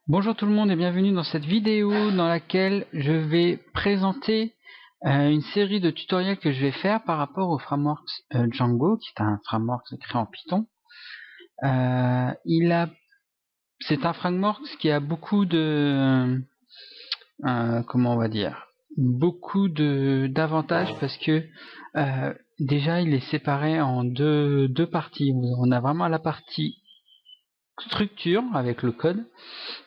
Bonjour tout le monde et bienvenue dans cette vidéo dans laquelle je vais présenter une série de tutoriels que je vais faire par rapport au framework Django, qui est un framework créé en Python. C'est un framework qui a beaucoup de comment on va dire, beaucoup d'avantages parce que déjà il est séparé en deux parties. On a vraiment la partie structure avec le code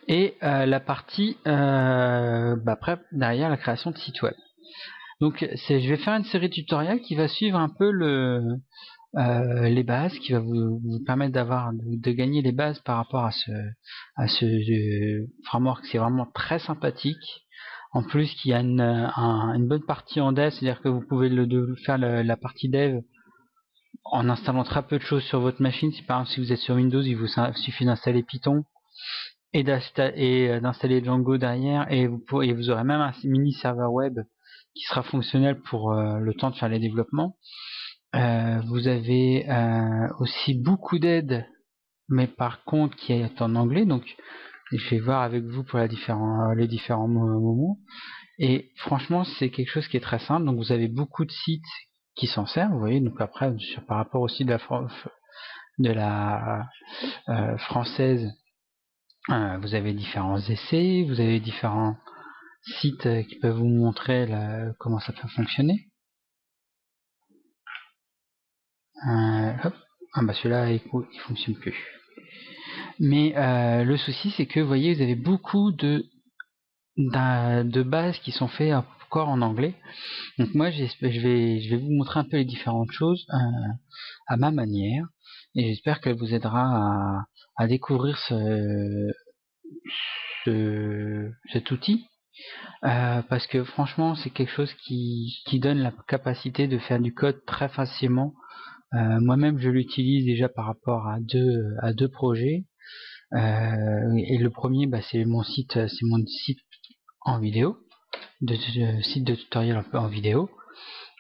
et la partie après derrière la création de site web. Donc je vais faire une série de tutoriels qui va suivre un peu les bases, qui va vous permettre de gagner les bases par rapport à ce framework. C'est vraiment très sympathique. En plus, qu'il y a une bonne partie en dev, c'est-à-dire que vous pouvez faire la partie dev en installant très peu de choses sur votre machine. Par exemple, si vous êtes sur Windows, il vous suffit d'installer Python et d'installer Django derrière, et vous aurez même un mini serveur web qui sera fonctionnel pour le temps de faire les développements. Vous avez aussi beaucoup d'aide, mais par contre qui est en anglais, donc je vais voir avec vous pour les différents moments. Et franchement, c'est quelque chose qui est très simple. Donc vous avez beaucoup de sites qui s'en servent, vous voyez. Donc après, par rapport aussi de la française, vous avez différents essais, vous avez différents sites qui peuvent vous montrer comment ça peut fonctionner. Hop. Ah bah celui-là il fonctionne plus. Mais le souci c'est que vous voyez, vous avez beaucoup de bases qui sont faites encore en anglais. Donc moi je vais vous montrer un peu les différentes choses à ma manière, et j'espère qu'elle vous aidera à découvrir cet outil. Parce que franchement c'est quelque chose qui donne la capacité de faire du code très facilement. Moi-même je l'utilise déjà par rapport à deux projets. Et le premier, c'est mon site en vidéo, site de tutoriel en vidéo.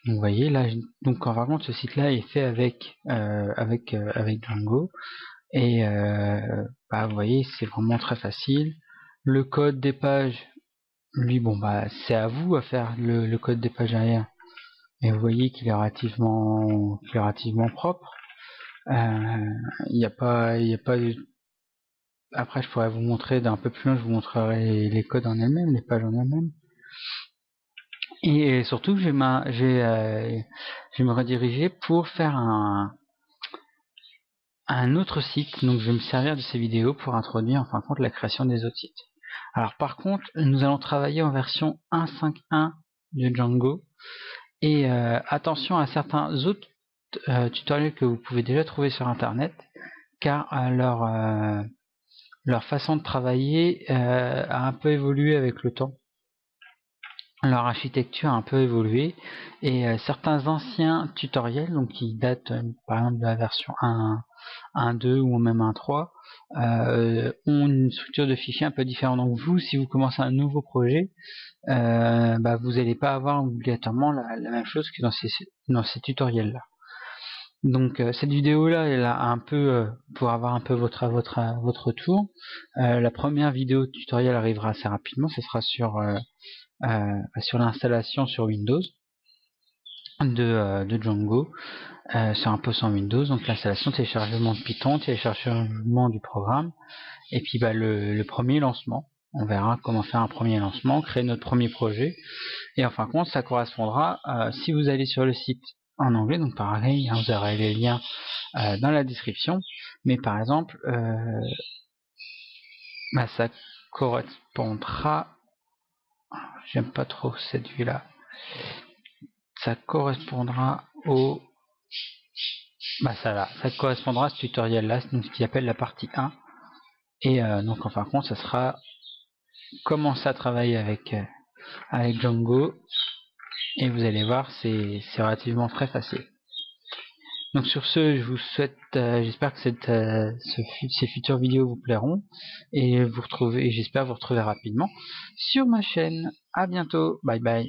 Donc vous voyez là, donc par contre ce site-là est fait avec Django, et vous voyez c'est vraiment très facile. Le code des pages, lui c'est à vous à faire le code des pages derrière, et vous voyez qu'il est relativement propre. Il n'y a pas après je pourrais vous montrer d'un peu plus loin, je vous montrerai les codes en elles-mêmes, les pages en elles-mêmes. Et surtout, je vais me rediriger pour faire un autre site. Donc, je vais me servir de ces vidéos pour introduire, en fin de compte, la création des autres sites. Alors, par contre, nous allons travailler en version 1.5.1 de Django. Et attention à certains autres tutoriels que vous pouvez déjà trouver sur Internet, car leur façon de travailler a un peu évolué avec le temps. Leur architecture a un peu évolué, et certains anciens tutoriels, donc qui datent par exemple de la version 1.2 ou même 1.3, ont une structure de fichier un peu différente. Donc vous, si vous commencez un nouveau projet, vous n'allez pas avoir obligatoirement la même chose que dans ces tutoriels là. Donc cette vidéo là elle a un peu pour avoir un peu votre retour. La première vidéo tutoriel arrivera assez rapidement, ce sera sur l'installation sur Windows de Django, sur un poste en Windows. Donc l'installation, téléchargement de Python, téléchargement du programme, et puis le premier lancement. On verra comment faire un premier lancement, créer notre premier projet, et en fin de compte ça correspondra, si vous allez sur le site en anglais, donc pareil, vous aurez les liens dans la description, mais par exemple ça correspondra, j'aime pas trop cette vue là, ça correspondra ça correspondra à ce tutoriel là, donc ce qui appelle la partie 1, et donc en fin de compte ça sera commencer à travailler avec Django, et vous allez voir c'est relativement très facile. Donc sur ce, je vous souhaite, j'espère que ces futures vidéos vous plairont, et j'espère vous retrouver rapidement sur ma chaîne. À bientôt, bye bye.